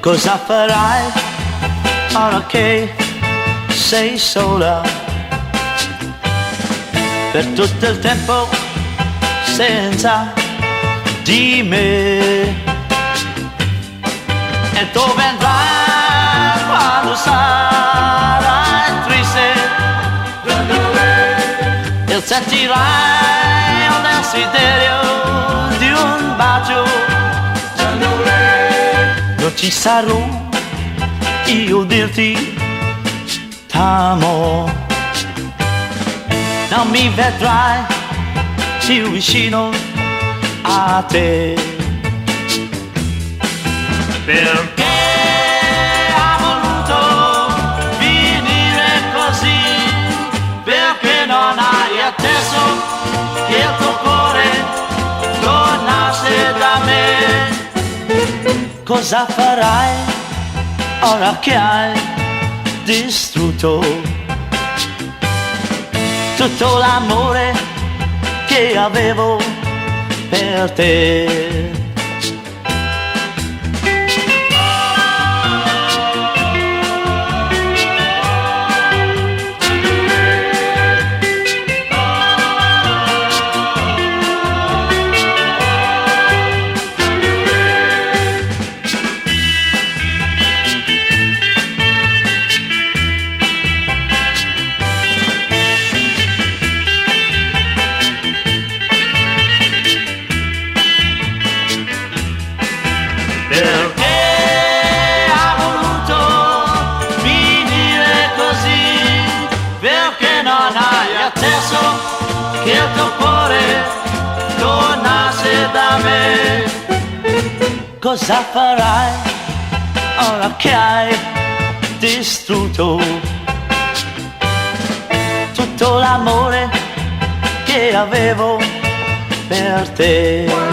Cosa farai ora che sei sola? Per tutto il tempo senza di me. E dove andrai quando sarai triste? E sentirai il desiderio di un bacio. Non ci sarò io dirti t'amo. Non mi vedrai più vicino a te. Perché ha voluto finire così? Perché non hai atteso che il tuo cuore tornasse da me? Cosa farai ora che hai distrutto tutto l'amore che avevo per te? Perché ha voluto finire così? Perché non hai atteso che il tuo cuore tornasse da me? Cosa farai ora che hai distrutto tutto l'amore che avevo per te?